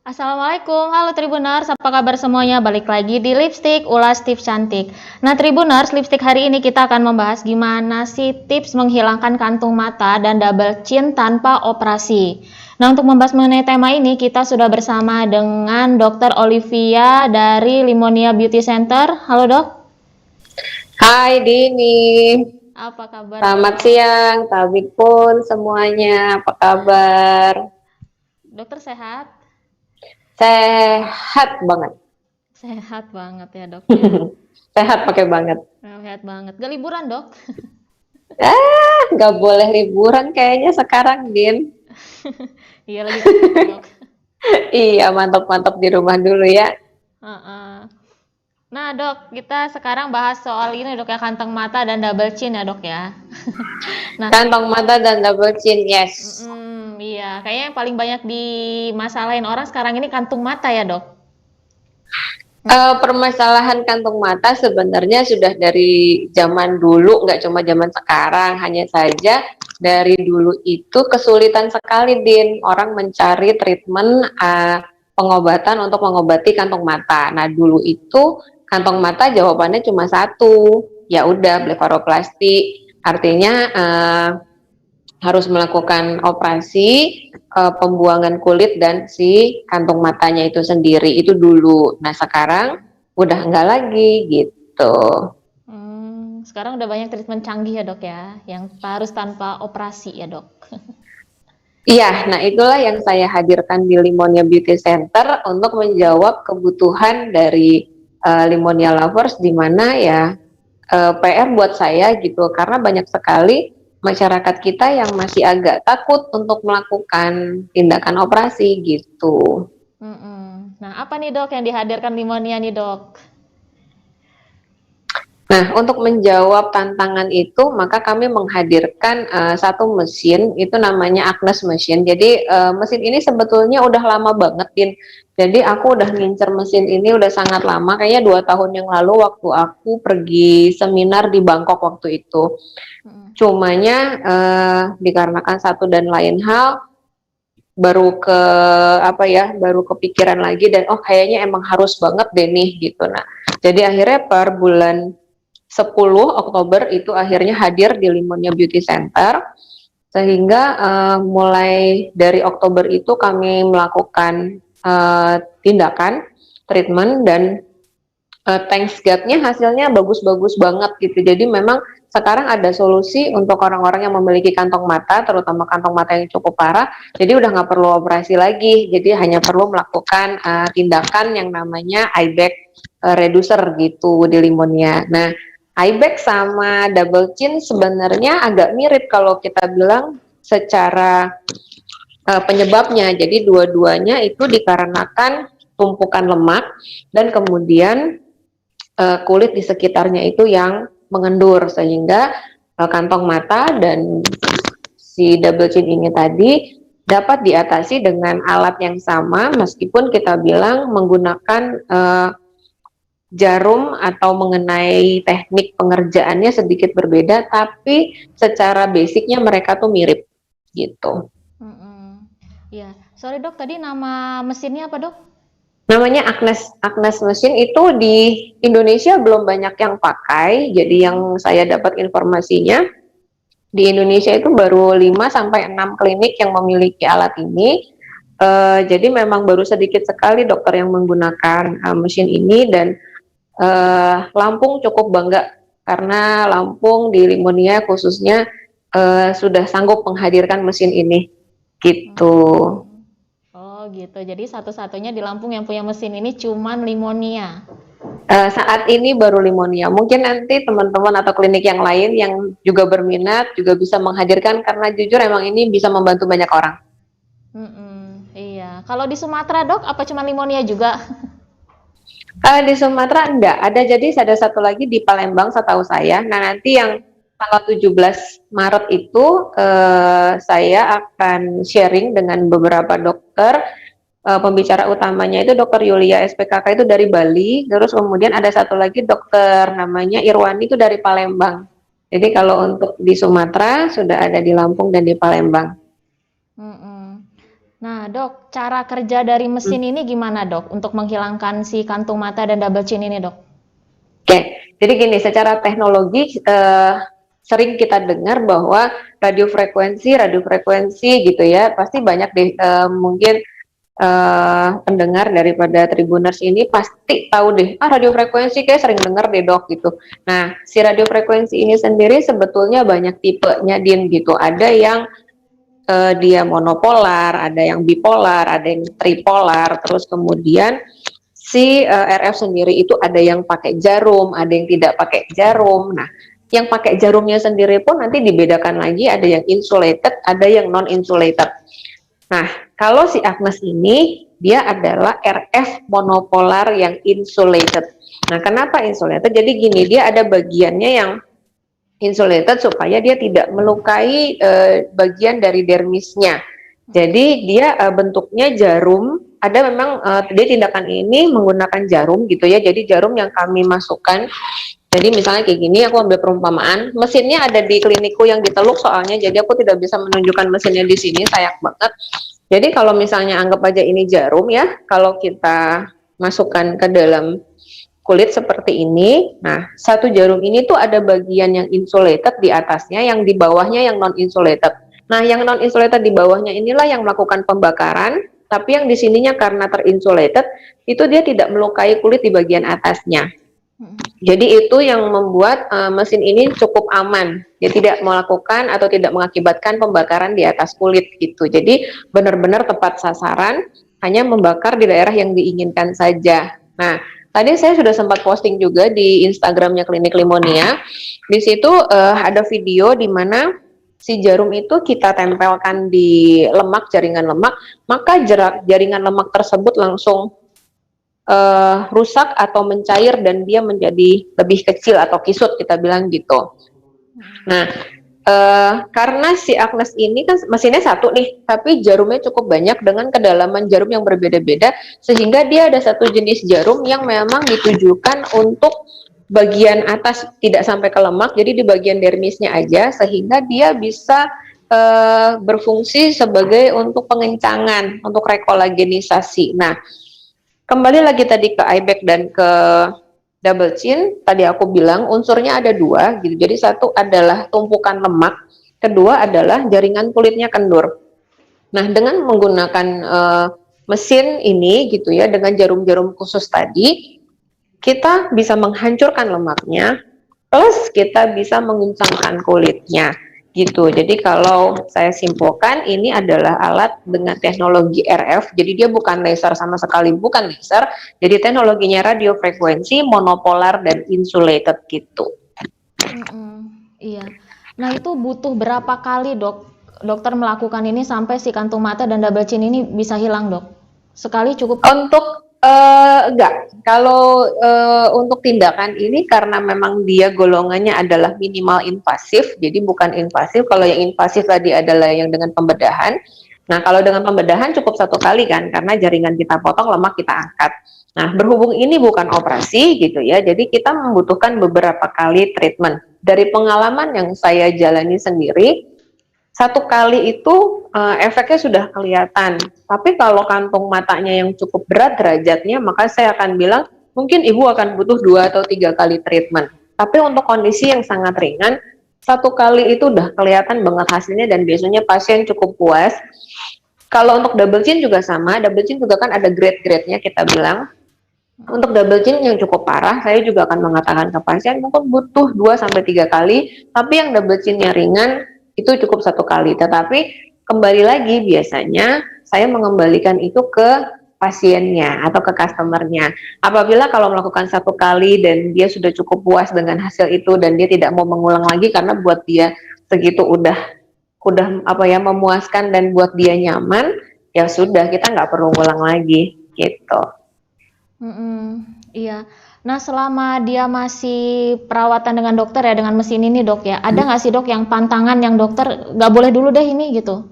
Assalamualaikum, halo Tribuners, apa kabar semuanya? Balik lagi di Lipstick, ulas tips cantik. Nah Tribuners, Lipstick hari ini kita akan membahas gimana sih tips menghilangkan kantung mata dan double chin tanpa operasi. Nah untuk membahas mengenai tema ini, kita sudah bersama dengan Dr. Olivia dari Limonia Beauty Center. Halo dok. Hai Dini, Apa kabar selamat dok? siang, Tabik pun semuanya, apa kabar? Dokter sehat? Sehat banget, Sehat banget ya dok ya. sehat pakai banget. Sehat banget. Gak liburan dok? Nggak boleh liburan kayaknya sekarang, Din. Iya lagi COVID dok. Iya, mantap-mantap di rumah dulu ya. Heeh. Nah dok, kita sekarang bahas soal ini dok ya, kantong mata dan double chin ya dok ya. Nah, Kantong mata dan double chin, yes. iya, kayaknya yang paling banyak dimasalahin orang sekarang ini kantung mata ya dok. Permasalahan kantung mata sebenarnya sudah dari zaman dulu, nggak cuma zaman sekarang. Hanya saja dari dulu itu kesulitan sekali, Din, orang mencari treatment pengobatan untuk mengobati kantung mata. Nah, dulu itu kantong mata jawabannya cuma satu, ya udah blefaroplasti. Artinya harus melakukan operasi pembuangan kulit dan si kantung matanya itu sendiri itu dulu. Nah sekarang udah enggak lagi gitu. Sekarang udah banyak treatment canggih ya dok ya, yang harus tanpa operasi ya dok. Iya, nah itulah yang saya hadirkan di Limonia Beauty Center untuk menjawab kebutuhan dari Limonia lovers, di mana ya PR buat saya gitu, karena banyak sekali masyarakat kita yang masih agak takut untuk melakukan tindakan operasi gitu. Nah apa nih dok yang dihadirkan Limonia nih dok? Nah, untuk menjawab tantangan itu, maka kami menghadirkan satu mesin, itu namanya Agnes Machine. Jadi mesin ini sebetulnya udah lama banget, Din. Jadi aku udah ngincer mesin ini udah sangat lama, kayaknya 2 tahun yang lalu waktu aku pergi seminar di Bangkok waktu itu. Cumanya dikarenakan satu dan lain hal, baru kepikiran lagi dan oh kayaknya emang harus banget deh nih gitu. Nah, jadi akhirnya per bulan 10 Oktober itu akhirnya hadir di Limonia Beauty Center, sehingga mulai dari Oktober itu kami melakukan tindakan treatment dan thanks God-nya hasilnya bagus-bagus banget gitu. Jadi memang sekarang ada solusi untuk orang-orang yang memiliki kantong mata, terutama kantong mata yang cukup parah. Jadi udah nggak perlu operasi lagi. Jadi hanya perlu melakukan tindakan yang namanya eye bag reducer gitu di Limonia. Nah, eye bag sama double chin sebenarnya agak mirip kalau kita bilang secara penyebabnya. Jadi dua-duanya itu dikarenakan tumpukan lemak dan kemudian kulit di sekitarnya itu yang mengendur, sehingga kantong mata dan si double chin ini tadi dapat diatasi dengan alat yang sama, meskipun kita bilang menggunakan jarum atau mengenai teknik pengerjaannya sedikit berbeda, tapi secara basicnya mereka tuh mirip gitu. Ya, sorry dok, tadi nama mesinnya apa dok? Namanya Agnes Machine. Itu di Indonesia belum banyak yang pakai. Jadi yang saya dapat informasinya di Indonesia itu baru 5-6 klinik yang memiliki alat ini. Jadi memang baru sedikit sekali dokter yang menggunakan mesin ini, dan Lampung cukup bangga karena Lampung di Limonia khususnya sudah sanggup menghadirkan mesin ini gitu. Oh gitu, jadi satu-satunya di Lampung yang punya mesin ini cuman Limonia. Saat ini baru Limonia. Mungkin nanti teman-teman atau klinik yang lain yang juga berminat juga bisa menghadirkan, karena jujur emang ini bisa membantu banyak orang. Iya, kalau di Sumatera dok, apa cuma Limonia juga? Di Sumatera enggak ada, jadi ada satu lagi di Palembang setahu saya. Nah nanti yang tanggal 17 Maret itu saya akan sharing dengan beberapa dokter. Pembicara utamanya itu Dokter Yulia SPKK itu dari Bali, terus kemudian ada satu lagi dokter namanya Irwani itu dari Palembang. Jadi kalau untuk di Sumatera sudah ada di Lampung dan di Palembang. Nah Nah, Dok, cara kerja dari mesin ini gimana, Dok, untuk menghilangkan si kantung mata dan double chin ini, Dok? Oke, jadi gini, secara teknologi sering kita dengar bahwa radiofrekuensi gitu ya, pasti banyak deh mungkin pendengar daripada Tribuners ini pasti tahu deh, radiofrekuensi kayak sering dengar deh dok gitu. Nah, si radiofrekuensi ini sendiri sebetulnya banyak tipenya Din gitu. Ada yang dia monopolar, ada yang bipolar, ada yang tripolar, terus kemudian si RF sendiri itu ada yang pakai jarum, ada yang tidak pakai jarum. Nah, yang pakai jarumnya sendiri pun nanti dibedakan lagi, ada yang insulated, ada yang non insulated. Nah, kalau si Agnes ini dia adalah RF monopolar yang insulated. Nah, kenapa insulated? Jadi gini, dia ada bagiannya yang insulated supaya dia tidak melukai bagian dari dermisnya. Jadi dia bentuknya jarum. Ada memang dia tindakan ini menggunakan jarum gitu ya. Jadi jarum yang kami masukkan. Jadi misalnya kayak gini, aku ambil perumpamaan. Mesinnya ada di klinikku yang di Teluk soalnya. Jadi aku tidak bisa menunjukkan mesinnya di sini. Sayang banget. Jadi kalau misalnya anggap aja ini jarum ya. Kalau kita masukkan ke dalam kulit seperti ini. Nah, satu jarum ini tuh ada bagian yang insulated di atasnya, yang di bawahnya yang non insulated. Nah, yang non insulated di bawahnya inilah yang melakukan pembakaran, tapi yang di sininya karena terinsulated itu dia tidak melukai kulit di bagian atasnya. Jadi itu yang membuat mesin ini cukup aman. Dia tidak melakukan atau tidak mengakibatkan pembakaran di atas kulit gitu. Jadi benar-benar tepat sasaran, hanya membakar di daerah yang diinginkan saja. Nah, tadi saya sudah sempat posting juga di Instagramnya Klinik Limonia. Di situ ada video di mana si jarum itu kita tempelkan di lemak, jaringan lemak, maka jaringan lemak tersebut langsung rusak atau mencair dan dia menjadi lebih kecil atau kisut, kita bilang gitu. Nah, karena si Agnes ini kan mesinnya satu nih, tapi jarumnya cukup banyak dengan kedalaman jarum yang berbeda-beda, sehingga dia ada satu jenis jarum yang memang ditujukan untuk bagian atas tidak sampai ke lemak, jadi di bagian dermisnya aja, sehingga dia bisa berfungsi sebagai untuk pengencangan, untuk rekolagenisasi. Nah, kembali lagi tadi ke eye bag dan ke double chin, tadi aku bilang unsurnya ada dua gitu. Jadi satu adalah tumpukan lemak, kedua adalah jaringan kulitnya kendur. Nah, dengan menggunakan mesin ini gitu ya, dengan jarum-jarum khusus tadi, kita bisa menghancurkan lemaknya, plus kita bisa menguncangkan kulitnya. Gitu. Jadi kalau saya simpulkan, ini adalah alat dengan teknologi RF, jadi dia bukan laser sama sekali, bukan laser, jadi teknologinya radiofrekuensi, monopolar, dan insulated gitu. Iya. Nah, itu butuh berapa kali dokter melakukan ini sampai si kantung mata dan double chin ini bisa hilang, dok? Sekali cukup? Untuk enggak, kalau untuk tindakan ini karena memang dia golongannya adalah minimal invasif, jadi bukan invasif. Kalau yang invasif tadi adalah yang dengan pembedahan. Nah, kalau dengan pembedahan cukup satu kali kan, karena jaringan kita potong, lemak kita angkat. Nah, berhubung ini bukan operasi gitu ya, jadi kita membutuhkan beberapa kali treatment. Dari pengalaman yang saya jalani sendiri, satu kali itu efeknya sudah kelihatan. Tapi kalau kantung matanya yang cukup berat derajatnya, maka saya akan bilang mungkin ibu akan butuh 2 atau 3 kali treatment. Tapi untuk kondisi yang sangat ringan, satu kali itu udah kelihatan banget hasilnya dan biasanya pasien cukup puas. Kalau untuk double chin juga sama, double chin juga kan ada grade-grade-nya kita bilang. Untuk double chin yang cukup parah, saya juga akan mengatakan ke pasien mungkin butuh 2 sampai 3 kali, tapi yang double chin-nya ringan itu cukup satu kali. Tetapi kembali lagi biasanya saya mengembalikan itu ke pasiennya atau ke customernya. Apabila kalau melakukan satu kali dan dia sudah cukup puas dengan hasil itu dan dia tidak mau mengulang lagi karena buat dia segitu udah memuaskan dan buat dia nyaman, ya sudah, kita nggak perlu ngulang lagi gitu. Iya. Nah, selama dia masih perawatan dengan dokter ya, dengan mesin ini dok ya, ada nggak sih dok yang pantangan yang dokter nggak boleh dulu deh ini gitu?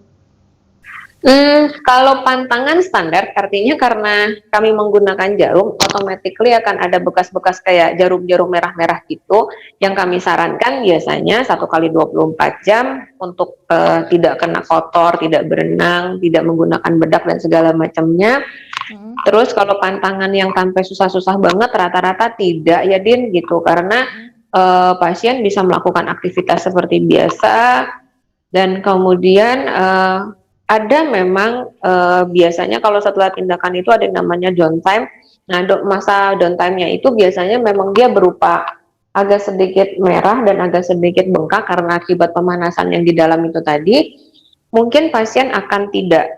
Kalau pantangan standar, artinya karena kami menggunakan jarum, automatically akan ada bekas-bekas kayak jarum-jarum merah-merah gitu. Yang kami sarankan biasanya 1 kali 24 jam untuk tidak kena kotor, tidak berenang, tidak menggunakan bedak dan segala macamnya. Terus kalau pantangan yang sampai susah-susah banget, rata-rata tidak ya Din gitu, karena pasien bisa melakukan aktivitas seperti biasa dan kemudian ada memang biasanya kalau setelah tindakan itu ada yang namanya downtime. Nah, masa downtime-nya itu biasanya memang dia berupa agak sedikit merah dan agak sedikit bengkak karena akibat pemanasan yang di dalam itu tadi. Mungkin pasien akan tidak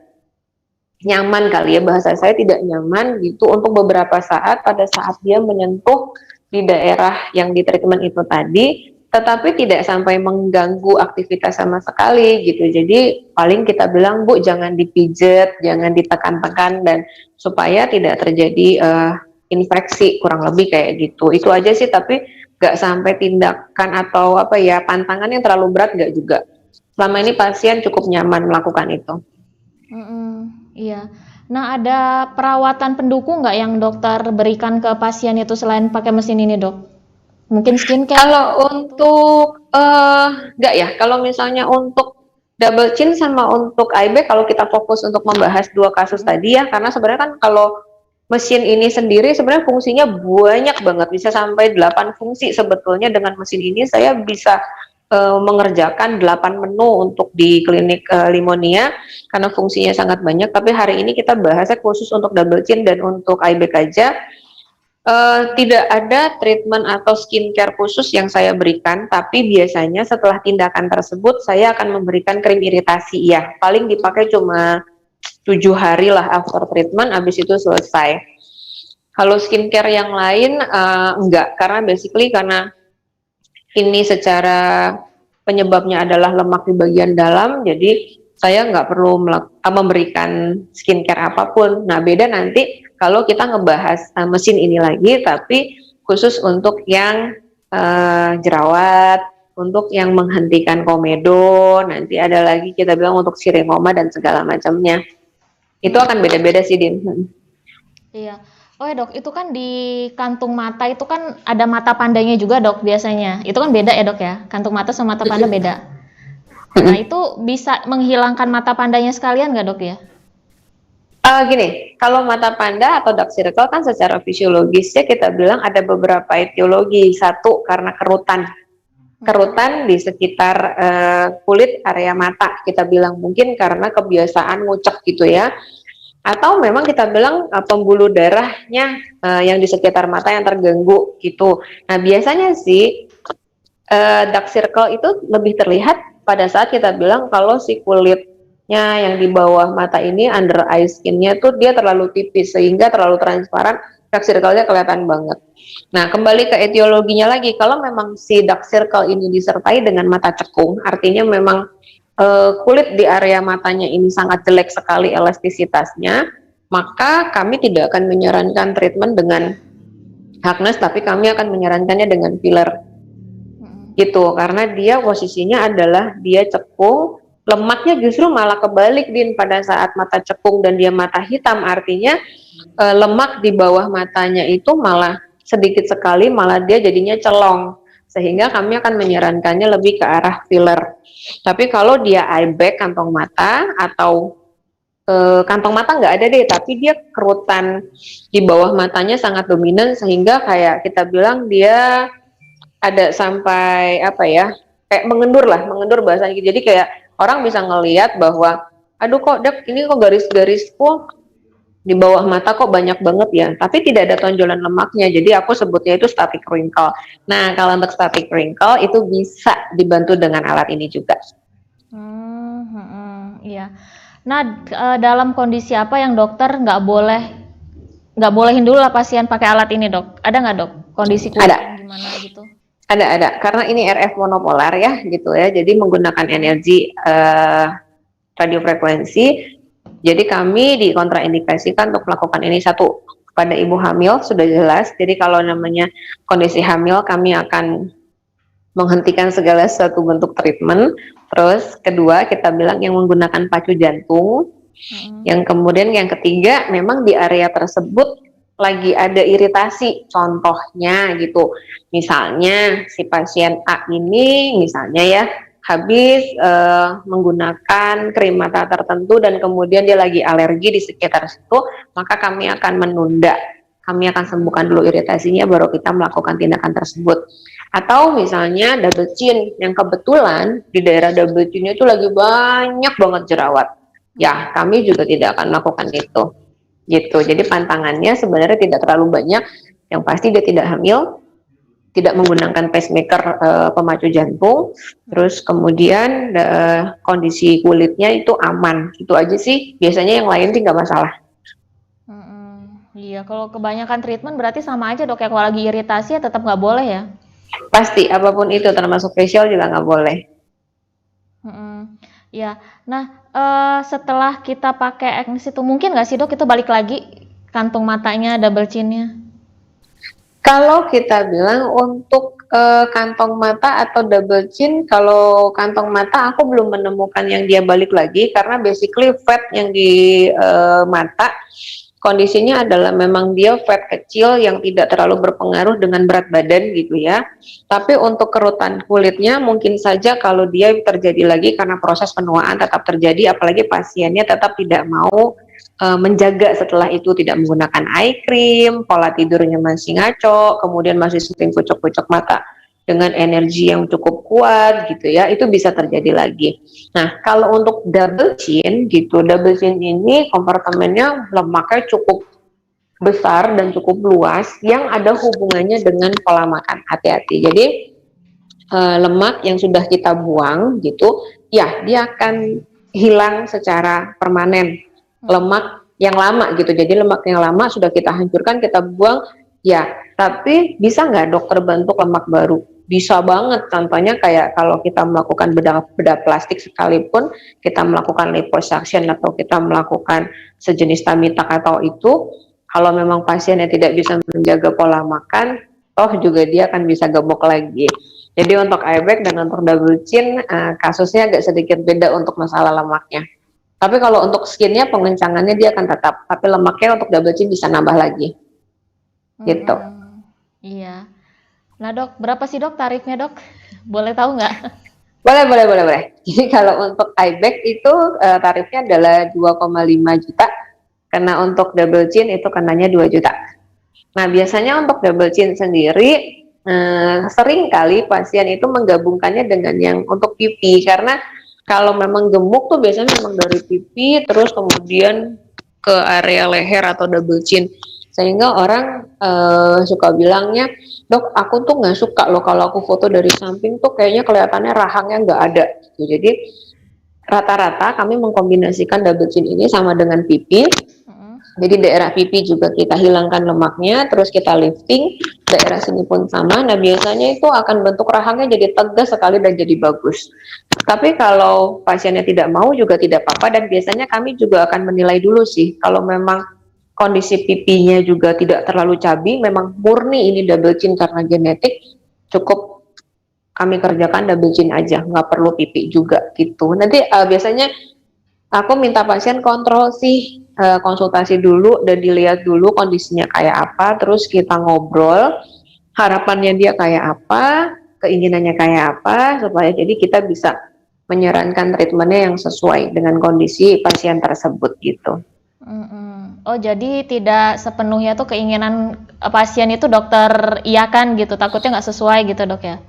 nyaman kali ya, bahasa saya tidak nyaman gitu untuk beberapa saat pada saat dia menyentuh di daerah yang di treatment itu tadi, tetapi tidak sampai mengganggu aktivitas sama sekali gitu. Jadi paling kita bilang, Bu, jangan dipijet, jangan ditekan-tekan, dan supaya tidak terjadi infeksi, kurang lebih kayak gitu. Itu aja sih, tapi nggak sampai tindakan atau apa ya, pantangan yang terlalu berat nggak juga. Selama ini pasien cukup nyaman melakukan itu. Iya. Nah, ada perawatan pendukung nggak yang dokter berikan ke pasien itu selain pakai mesin ini, Dok? Mungkin skincare? Kalau untuk enggak ya, kalau misalnya untuk double chin sama untuk IB, kalau kita fokus untuk membahas 2 kasus tadi ya, karena sebenarnya kan kalau mesin ini sendiri sebenarnya fungsinya banyak banget, bisa sampai 8 fungsi sebetulnya. Dengan mesin ini saya bisa mengerjakan 8 menu untuk di klinik Limonia karena fungsinya sangat banyak. Tapi hari ini kita bahasnya khusus untuk double chin dan untuk IB aja. Tidak ada treatment atau skincare khusus yang saya berikan, tapi biasanya setelah tindakan tersebut saya akan memberikan krim iritasi ya. Paling dipakai cuma 7 hari lah after treatment, habis itu selesai. Kalau skincare yang lain enggak, karena basically karena ini secara penyebabnya adalah lemak di bagian dalam, jadi saya nggak perlu memberikan skincare apapun. Nah, beda nanti kalau kita ngebahas mesin ini lagi, tapi khusus untuk yang jerawat, untuk yang menghentikan komedo, nanti ada lagi kita bilang untuk sirengoma dan segala macamnya. Itu akan beda-beda sih, Din. Iya. Oh ya, Dok, itu kan di kantung mata itu kan ada mata pandanya juga, Dok, biasanya. Itu kan beda ya, Dok ya? Kantung mata sama mata panda beda. Nah, itu bisa menghilangkan mata pandanya sekalian nggak, Dok ya? Gini, kalau mata panda atau dark circle kan secara fisiologisnya kita bilang ada beberapa etiologi. Satu, karena kerutan di sekitar kulit area mata, kita bilang mungkin karena kebiasaan ngucek gitu ya, atau memang kita bilang pembuluh darahnya yang di sekitar mata yang terganggu gitu. Nah, biasanya sih dark circle itu lebih terlihat pada saat kita bilang kalau si kulitnya yang di bawah mata ini, under eye skin-nya tuh dia terlalu tipis sehingga terlalu transparan, dark circle-nya kelihatan banget. Nah, kembali ke etiologinya lagi, kalau memang si dark circle ini disertai dengan mata cekung, artinya memang kulit di area matanya ini sangat jelek sekali elastisitasnya, maka kami tidak akan menyarankan treatment dengan hardness, tapi kami akan menyarankannya dengan filler gitu, karena dia posisinya adalah dia cekung, lemaknya justru malah kebalik, Din, pada saat mata cekung dan dia mata hitam, artinya lemak di bawah matanya itu malah sedikit sekali, malah dia jadinya celong, sehingga kami akan menyarankannya lebih ke arah filler. Tapi kalau dia eye bag, kantong mata, atau kantong mata nggak ada deh, tapi dia kerutan di bawah matanya sangat dominan, sehingga kayak kita bilang dia ada sampai apa ya, kayak mengendur bahasanya gitu. Jadi kayak orang bisa ngelihat bahwa, aduh kok Dek, ini kok garis-garisku di bawah mata kok banyak banget ya, tapi tidak ada tonjolan lemaknya, jadi aku sebutnya itu static wrinkle. Nah, kalau untuk static wrinkle itu bisa dibantu dengan alat ini juga. Iya. Nah, dalam kondisi apa yang dokter nggak bolehin dulu lah pasien pakai alat ini, Dok? Ada nggak, Dok? Kondisi kulit gimana gitu? Ada, karena ini RF monopolar ya, gitu ya, jadi menggunakan energi radiofrekuensi. Jadi kami dikontraindikasikan untuk melakukan ini satu pada ibu hamil, sudah jelas. Jadi kalau namanya kondisi hamil, kami akan menghentikan segala satu bentuk treatment. Terus kedua, kita bilang yang menggunakan pacu jantung, Yang kemudian yang ketiga, memang di area tersebut lagi ada iritasi, contohnya gitu. Misalnya si pasien A ini misalnya ya habis menggunakan krim mata tertentu dan kemudian dia lagi alergi di sekitar situ, maka kami akan menunda. Kami akan sembuhkan dulu iritasinya baru kita melakukan tindakan tersebut. Atau misalnya double chin yang kebetulan di daerah double chinnya itu lagi banyak banget jerawat. Ya, kami juga tidak akan melakukan itu. Gitu. Jadi pantangannya sebenarnya tidak terlalu banyak. Yang pasti dia tidak hamil, tidak menggunakan pacemaker pemacu jantung, terus kemudian kondisi kulitnya itu aman. Itu aja sih. Biasanya yang lain sih nggak masalah. Iya, kalau kebanyakan treatment berarti sama aja dok ya, kalau lagi iritasi ya tetap nggak boleh ya? Pasti, apapun itu termasuk facial juga nggak boleh. Ya, nah setelah kita pakai Agnes itu mungkin nggak sih dok itu balik lagi kantung matanya, double chinnya? Kalau kita bilang untuk kantong mata atau double chin, kalau kantong mata aku belum menemukan yang dia balik lagi karena basically fat yang di mata kondisinya adalah memang dia fat kecil yang tidak terlalu berpengaruh dengan berat badan gitu ya. Tapi untuk kerutan kulitnya mungkin saja kalau dia terjadi lagi karena proses penuaan tetap terjadi, apalagi pasiennya tetap tidak mau menjaga setelah itu, tidak menggunakan eye cream, pola tidurnya masih ngaco, kemudian masih sering kucek-kucek mata dengan energi yang cukup kuat gitu ya, itu bisa terjadi lagi. Nah, kalau untuk double chin gitu, double chin ini kompartemennya lemaknya cukup besar dan cukup luas yang ada hubungannya dengan pola makan. Hati-hati. Jadi lemak yang sudah kita buang gitu, ya dia akan hilang secara permanen. Lemak yang lama gitu, jadi lemak yang lama sudah kita hancurkan, kita buang, ya. Tapi bisa nggak dokter bentuk lemak baru? Bisa banget. Contohnya kayak kalau kita melakukan bedah plastik sekalipun, kita melakukan liposuction atau kita melakukan sejenis tummy tuck atau itu, kalau memang pasiennya tidak bisa menjaga pola makan, toh juga dia akan bisa gemuk lagi. Jadi untuk eye bag dan untuk double chin kasusnya agak sedikit beda untuk masalah lemaknya. Tapi kalau untuk skinnya pengencangannya dia akan tetap, tapi lemaknya untuk double chin bisa nambah lagi. Gitu. Iya. Nah dok, berapa sih dok tarifnya dok? Boleh tahu nggak? Boleh. Jadi kalau untuk eye bag itu tarifnya adalah 2,5 juta, karena untuk double chin itu kenanya 2 juta. Nah biasanya untuk double chin sendiri sering kali pasien itu menggabungkannya dengan yang untuk pipi, karena kalau memang gemuk tuh biasanya memang dari pipi terus kemudian ke area leher atau double chin, sehingga orang suka bilangnya, dok aku tuh nggak suka loh kalau aku foto dari samping tuh kayaknya kelihatannya rahangnya nggak ada gitu. Jadi rata-rata kami mengkombinasikan double chin ini sama dengan pipi. Jadi daerah pipi juga kita hilangkan lemaknya, terus kita lifting, daerah sini pun sama. Nah biasanya itu akan bentuk rahangnya jadi tegas sekali dan jadi bagus. Tapi kalau pasiennya tidak mau juga tidak apa-apa, dan biasanya kami juga akan menilai dulu sih. Kalau memang kondisi pipinya juga tidak terlalu cabi, memang murni ini double chin karena genetik, cukup kami kerjakan double chin aja, nggak perlu pipi juga gitu. Nanti biasanya aku minta pasien kontrol sih, konsultasi dulu dan dilihat dulu kondisinya kayak apa, terus kita ngobrol harapannya dia kayak apa, keinginannya kayak apa, supaya jadi kita bisa menyarankan treatmentnya yang sesuai dengan kondisi pasien tersebut gitu. Oh jadi tidak sepenuhnya tuh keinginan pasien itu dokter iakan gitu, takutnya nggak sesuai gitu dok ya?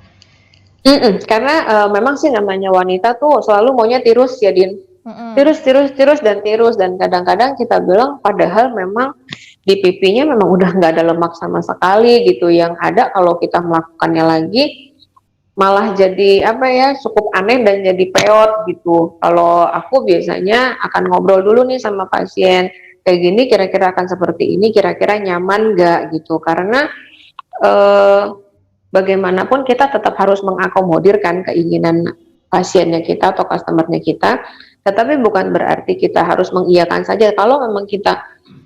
Karena memang sih namanya wanita tuh selalu maunya tirus ya Din. Tirus dan kadang-kadang kita bilang padahal memang di pipinya memang udah nggak ada lemak sama sekali gitu, yang ada kalau kita melakukannya lagi malah jadi apa ya, cukup aneh dan jadi peot gitu. Kalau aku biasanya akan ngobrol dulu nih sama pasien, kayak gini kira-kira akan seperti ini, kira-kira nyaman nggak gitu, karena bagaimanapun kita tetap harus mengakomodir kan keinginan pasiennya kita atau customernya kita, tetapi bukan berarti kita harus mengiyakan saja. Kalau memang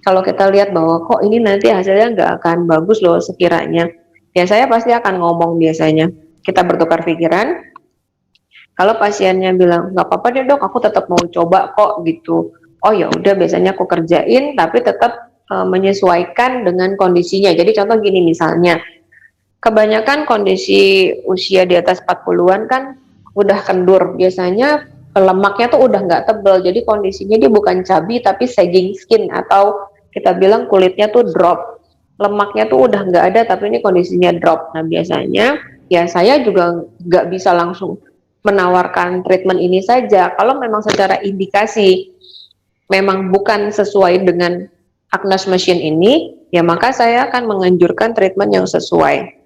kalau kita lihat bahwa kok ini nanti hasilnya nggak akan bagus loh sekiranya, ya saya pasti akan ngomong, biasanya kita bertukar pikiran. Kalau pasiennya bilang nggak apa-apa deh dok, aku tetap mau coba kok gitu, oh ya udah biasanya aku kerjain tapi tetap menyesuaikan dengan kondisinya. Jadi contoh gini misalnya, kebanyakan kondisi usia di atas 40-an kan udah kendur, biasanya lemaknya tuh udah nggak tebal, jadi kondisinya dia bukan chubby tapi sagging skin, atau kita bilang kulitnya tuh drop, lemaknya tuh udah nggak ada tapi ini kondisinya drop. Nah biasanya ya saya juga nggak bisa langsung menawarkan treatment ini saja. Kalau memang secara indikasi memang bukan sesuai dengan Agnes Machine ini, ya maka saya akan menganjurkan treatment yang sesuai.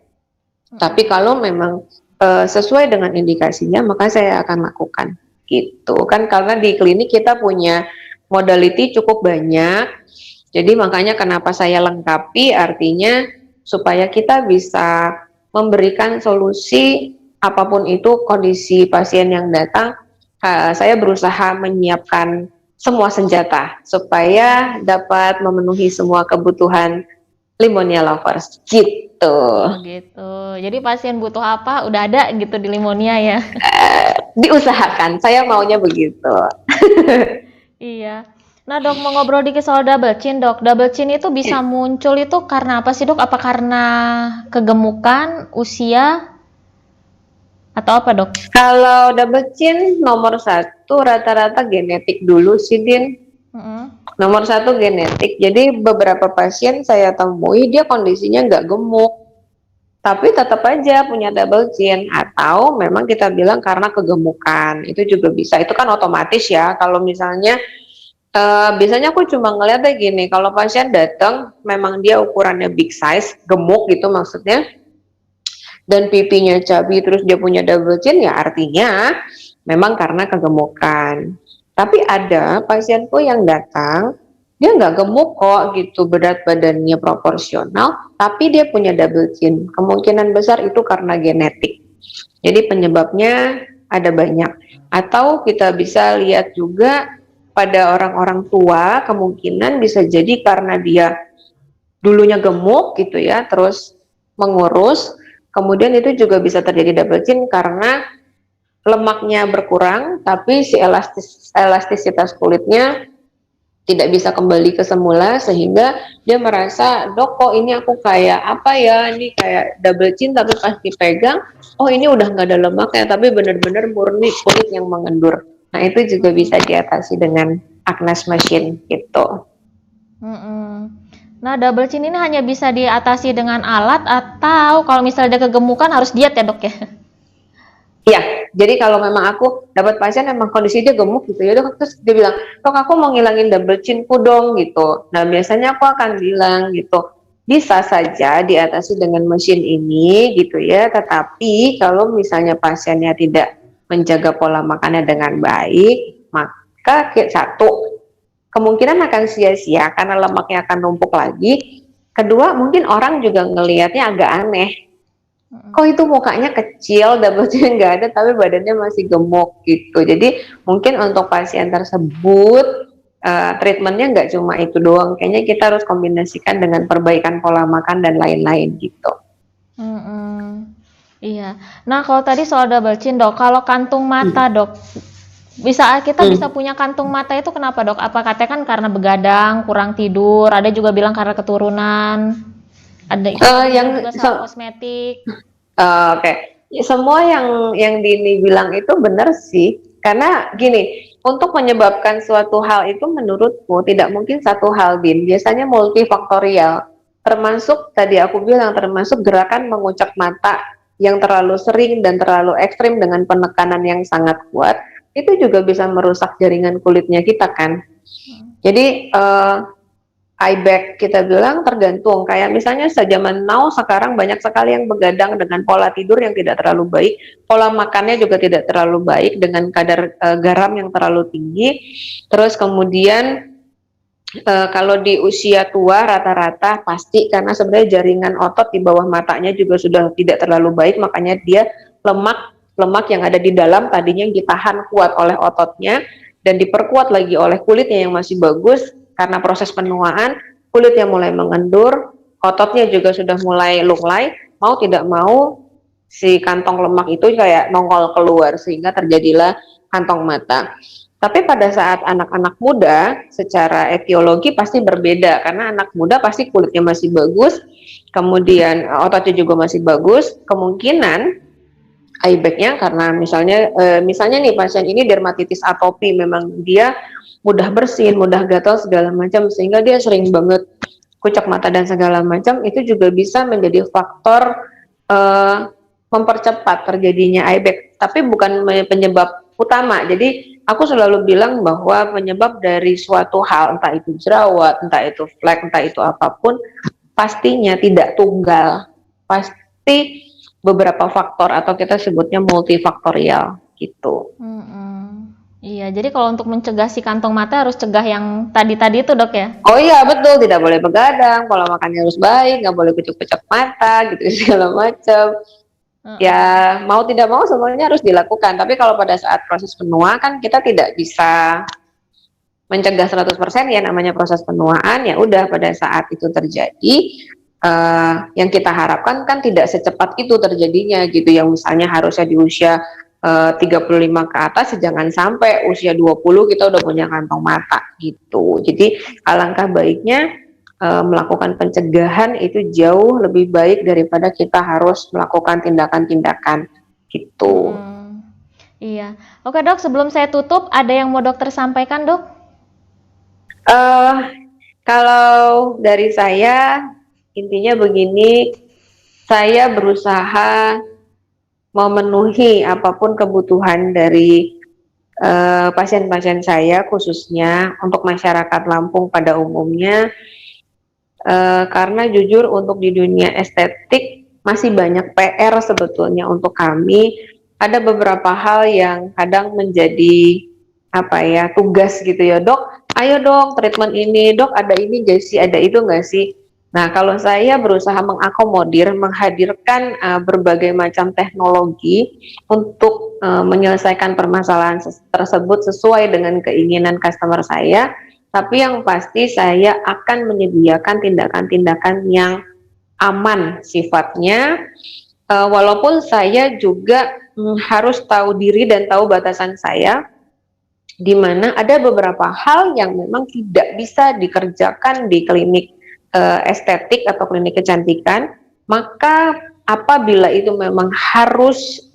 Tapi kalau memang sesuai dengan indikasinya, maka saya akan lakukan gitu kan, karena di klinik kita punya modality cukup banyak. Jadi makanya kenapa saya lengkapi, artinya supaya kita bisa memberikan solusi apapun itu kondisi pasien yang datang. Saya berusaha menyiapkan semua senjata supaya dapat memenuhi semua kebutuhan Limonia lovers gitu. Oh gitu. Jadi pasien butuh apa udah ada gitu di Limonia ya. Diusahakan, saya maunya begitu. Iya. Nah dok, mau ngobrol dikit soal double chin dok. Double chin itu bisa muncul itu karena apa sih dok? Apa karena kegemukan, usia, atau apa dok? Kalau double chin nomor satu rata-rata genetik dulu sih Din. Nomor satu genetik. Jadi beberapa pasien saya temui dia kondisinya nggak gemuk, tapi tetap aja punya double chin, atau memang kita bilang karena kegemukan, itu juga bisa. Itu kan otomatis ya. Kalau misalnya biasanya aku cuma ngeliatnya gini, kalau pasien datang memang dia ukurannya big size, gemuk gitu maksudnya, dan pipinya chubby, terus dia punya double chin, ya artinya memang karena kegemukan. Tapi ada pasienku yang datang, dia nggak gemuk kok gitu, berat badannya proporsional, tapi dia punya double chin. Kemungkinan besar itu karena genetik. Jadi penyebabnya ada banyak. Atau kita bisa lihat juga pada orang-orang tua, kemungkinan bisa jadi karena dia dulunya gemuk gitu ya, terus mengurus, kemudian itu juga bisa terjadi double chin karena lemaknya berkurang, tapi si elastisitas kulitnya tidak bisa kembali ke semula, sehingga dia merasa, dok kok ini aku kayak apa ya, ini kayak double chin, tapi pas dipegang, oh ini udah nggak ada lemaknya, tapi benar-benar murni kulit yang mengendur. Nah itu juga bisa diatasi dengan Agnes Machine gitu. Nah double chin ini hanya bisa diatasi dengan alat, atau kalau misalnya ada kegemukan harus diet ya dok ya? Iya, jadi kalau memang aku dapat pasien emang kondisi dia gemuk gitu ya, terus dia bilang, dok aku mau ngilangin double chinku dong gitu. Nah biasanya aku akan bilang gitu, bisa saja diatasi dengan mesin ini gitu ya, tetapi kalau misalnya pasiennya tidak menjaga pola makannya dengan baik, maka satu, kemungkinan akan sia-sia karena lemaknya akan numpuk lagi. Kedua, mungkin orang juga ngelihatnya agak aneh. Kok itu mukanya kecil, double chin nggak ada, tapi badannya masih gemuk gitu. Jadi mungkin untuk pasien tersebut treatmentnya nggak cuma itu doang. Kayaknya kita harus kombinasikan dengan perbaikan pola makan dan lain-lain gitu. Iya. Nah kalau tadi soal double chin dok, kalau kantung mata dok, kita bisa punya kantung mata itu kenapa dok? Apa katanya kan karena begadang, kurang tidur, ada juga bilang karena keturunan. Ada yang juga soal kosmetik. Oke. Ya, semua yang Dini bilang itu benar sih. Karena gini, untuk menyebabkan suatu hal itu menurutku tidak mungkin satu hal, Din. Biasanya multifaktorial. Termasuk tadi aku bilang, termasuk gerakan mengucap mata yang terlalu sering dan terlalu ekstrim dengan penekanan yang sangat kuat, itu juga bisa merusak jaringan kulitnya kita kan. Jadi eye bag kita bilang tergantung, kayak misalnya zaman now sekarang banyak sekali yang begadang dengan pola tidur yang tidak terlalu baik, pola makannya juga tidak terlalu baik dengan kadar garam yang terlalu tinggi. Terus kemudian kalau di usia tua rata-rata pasti karena sebenarnya jaringan otot di bawah matanya juga sudah tidak terlalu baik, makanya dia lemak yang ada di dalam tadinya yang ditahan kuat oleh ototnya dan diperkuat lagi oleh kulitnya yang masih bagus. Karena proses penuaan, kulitnya mulai mengendur, ototnya juga sudah mulai lunglai, mau tidak mau si kantong lemak itu kayak nongol keluar, sehingga terjadilah kantong mata. Tapi pada saat anak-anak muda, secara etiologi pasti berbeda karena anak muda pasti kulitnya masih bagus, kemudian ototnya juga masih bagus, kemungkinan eye bag-nya karena misalnya nih pasien ini dermatitis atopi, memang dia mudah bersin, mudah gatal segala macam sehingga dia sering banget kucek mata dan segala macam, itu juga bisa menjadi faktor mempercepat terjadinya eye bag, tapi bukan penyebab utama. Jadi aku selalu bilang bahwa penyebab dari suatu hal, entah itu jerawat, entah itu flek, entah itu apapun, pastinya tidak tunggal, pasti beberapa faktor atau kita sebutnya multifaktorial gitu. Iya, jadi kalau untuk mencegah si kantong mata harus cegah yang tadi-tadi itu dok ya? Oh iya betul, tidak boleh begadang, pola makannya harus baik, nggak boleh kucek-kucek mata gitu segala macam. Ya mau tidak mau semuanya harus dilakukan, tapi kalau pada saat proses penua kan kita tidak bisa mencegah 100% ya, namanya proses penuaan. Ya udah, pada saat itu terjadi yang kita harapkan kan tidak secepat itu terjadinya gitu, yang misalnya harusnya di usia 35 ke atas, jangan sampai usia 20 kita udah punya kantong mata gitu. Jadi alangkah baiknya melakukan pencegahan itu jauh lebih baik daripada kita harus melakukan tindakan-tindakan gitu. Iya. Oke dok, sebelum saya tutup, ada yang mau dokter sampaikan dok? Kalau dari saya, intinya begini, saya berusaha memenuhi apapun kebutuhan dari pasien-pasien saya, khususnya untuk masyarakat Lampung pada umumnya. Karena jujur untuk di dunia estetik masih banyak PR sebetulnya untuk kami. Ada beberapa hal yang kadang menjadi tugas gitu ya, dok, ayo dong treatment ini, dok ada ini nggak sih, ada itu nggak sih. Nah kalau saya berusaha mengakomodir, menghadirkan berbagai macam teknologi untuk menyelesaikan permasalahan tersebut sesuai dengan keinginan customer saya. Tapi yang pasti saya akan menyediakan tindakan-tindakan yang aman sifatnya, walaupun saya juga harus tahu diri dan tahu batasan saya, di mana ada beberapa hal yang memang tidak bisa dikerjakan di klinik estetik atau klinik kecantikan. Maka apabila itu memang harus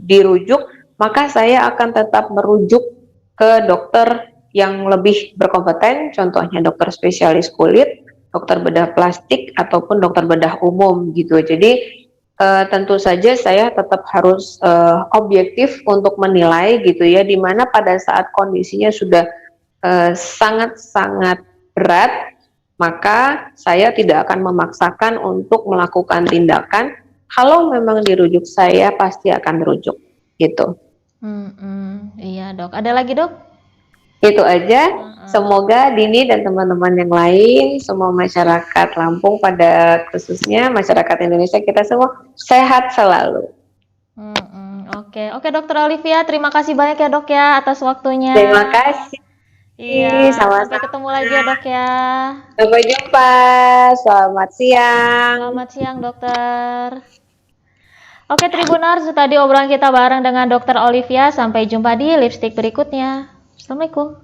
dirujuk, maka saya akan tetap merujuk ke dokter yang lebih berkompeten, contohnya dokter spesialis kulit, dokter bedah plastik, ataupun dokter bedah umum gitu. Jadi tentu saja saya tetap harus objektif untuk menilai gitu ya, dimana pada saat kondisinya sudah sangat-sangat berat, maka saya tidak akan memaksakan untuk melakukan tindakan. Kalau memang dirujuk, saya pasti akan merujuk gitu. Iya dok, ada lagi dok? Itu aja. Semoga Dini dan teman-teman yang lain, semua masyarakat Lampung, pada khususnya masyarakat Indonesia, kita semua sehat selalu. Oke Dokter Olivia, terima kasih banyak ya dok ya atas waktunya. Terima kasih. Iya, sama-sama. sampai ketemu lagi ya dok ya. Sampai jumpa. Selamat siang. Selamat siang dokter. Oke Tribuners, tadi obrolan kita bareng dengan Dokter Olivia. Sampai jumpa di lipstick berikutnya. Assalamualaikum.